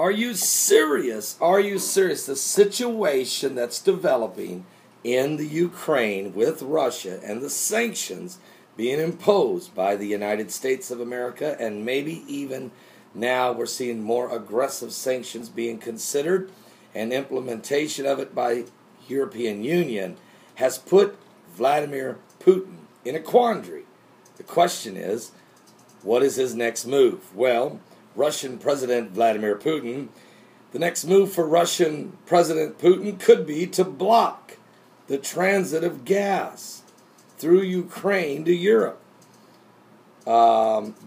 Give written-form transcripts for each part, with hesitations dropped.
Are you serious? Are you serious? The situation that's developing in the Ukraine with Russia and the sanctions being imposed by the United States of America, and maybe even now we're seeing more aggressive sanctions being considered, and implementation of it by European Union, has put Vladimir Putin in a quandary. The question is, what is his next move? Well, Russian President Vladimir Putin, the next move for Russian President Putin could be to block the transit of gas through Ukraine to Europe.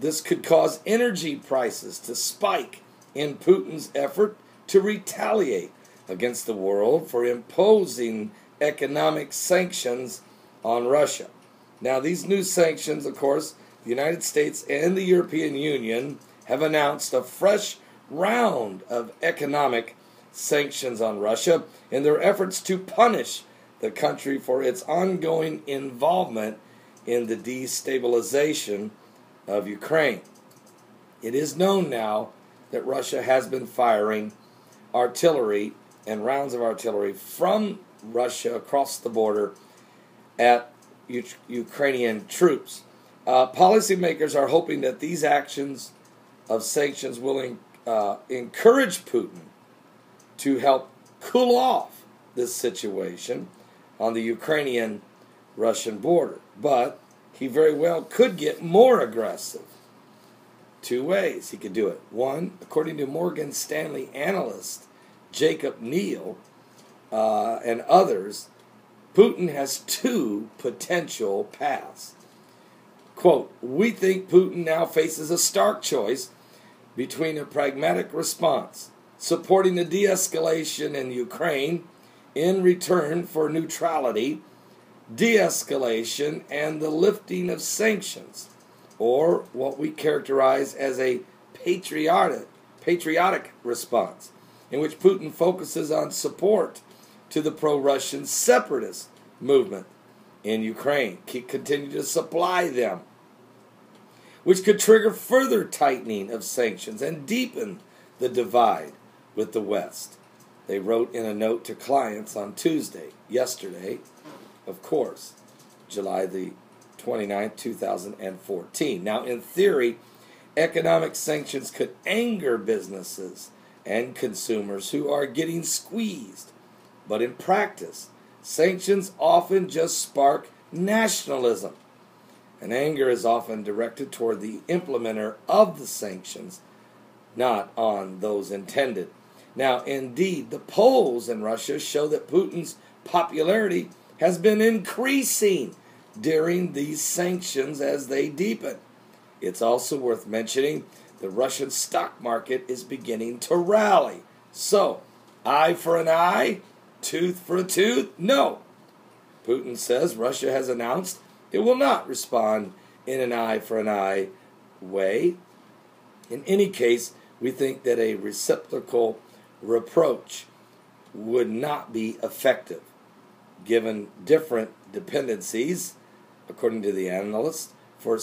This could cause energy prices to spike in Putin's effort to retaliate against the world for imposing economic sanctions on Russia. Now, these new sanctions, of course, the United States and the European Union have announced a fresh round of economic sanctions on Russia in their efforts to punish the country for its ongoing involvement in the destabilization of Ukraine. It is known now that Russia has been firing artillery and rounds of artillery from Russia across the border at Ukrainian troops. Policymakers are hoping that these actions of sanctions will encourage Putin to help cool off this situation on the Ukrainian-Russian border. But he very well could get more aggressive. Two ways he could do it. One, according to Morgan Stanley analyst Jacob Neal and others, Putin has two potential paths. Quote, "We think Putin now faces a stark choice between a pragmatic response, supporting the de-escalation in Ukraine in return for neutrality, de-escalation, and the lifting of sanctions, or what we characterize as a patriotic response, in which Putin focuses on support to the pro-Russian separatist movement in Ukraine, continue to supply them, which could trigger further tightening of sanctions and deepen the divide with the West." They wrote in a note to clients on Tuesday, yesterday, of course, July the 29th, 2014. Now, in theory, economic sanctions could anger businesses and consumers who are getting squeezed. But in practice, sanctions often just spark nationalism, and anger is often directed toward the implementer of the sanctions, not on those intended. Now, indeed, the polls in Russia show that Putin's popularity has been increasing during these sanctions as they deepen. It's also worth mentioning the Russian stock market is beginning to rally. So, eye for an eye, tooth for a tooth? No. Putin says Russia has announced it will not respond in an eye for an eye way. In any case, we think that a reciprocal reproach would not be effective, given different dependencies, according to the analyst. For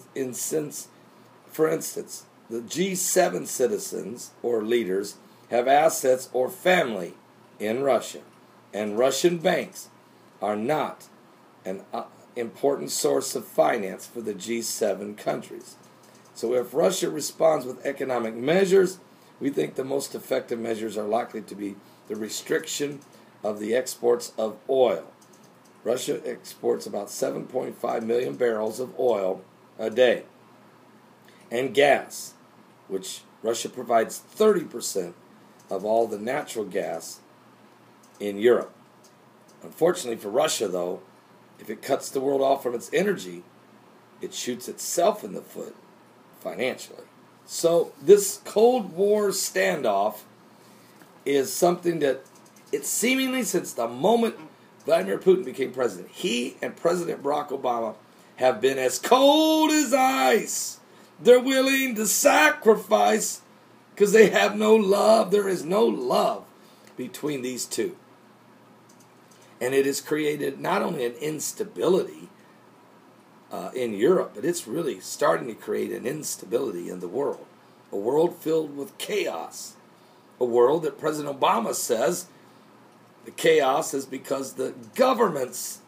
instance, the G7 citizens or leaders have assets or family in Russia, and Russian banks are not an important source of finance for the G7 countries. So if Russia responds with economic measures, we think the most effective measures are likely to be the restriction of the exports of oil. Russia exports about 7.5 million barrels of oil a day, and gas, which Russia provides 30% of all the natural gas in Europe. Unfortunately for Russia, though, if it cuts the world off from its energy, it shoots itself in the foot financially. So this Cold War standoff is something that it's seemingly since the moment Vladimir Putin became president, he and President Barack Obama have been as cold as ice. They're willing to sacrifice because they have no love. There is no love between these two. And it has created not only an instability in Europe, but it's really starting to create an instability in the world. A world filled with chaos a world that President Obama says the chaos is because the governments,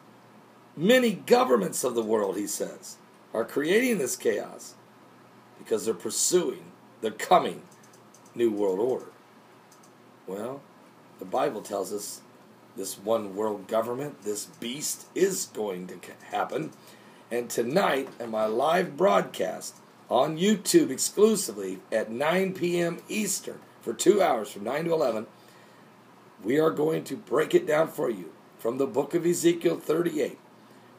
many governments of the world, he says, are creating this chaos because they're pursuing the coming New World Order. Well, the Bible tells us this one world government, this beast, is going to happen. And tonight, in my live broadcast on YouTube exclusively at 9 p.m. Eastern for 2 hours from 9 to 11, we are going to break it down for you from the book of Ezekiel 38.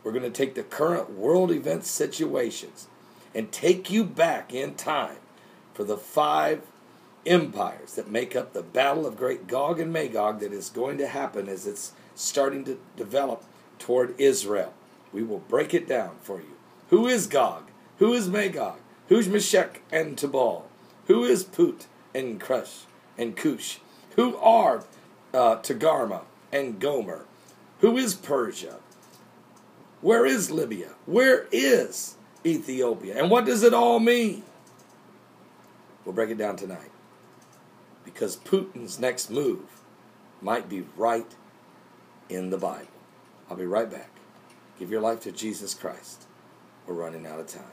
We're going to take the current world event situations and take you back in time for the 5 empires that make up the battle of great Gog and Magog that is going to happen as it's starting to develop toward Israel. We will break it down for you. Who is Gog? Who is Magog? Who's Meshech and Tubal? Who is Put and Cush and Cush? Who are Togarmah and Gomer? Who is Persia? Where is Libya? Where is Ethiopia? And what does it all mean? We'll break it down tonight. Because Putin's next move might be right in the Bible. I'll be right back. Give your life to Jesus Christ. We're running out of time.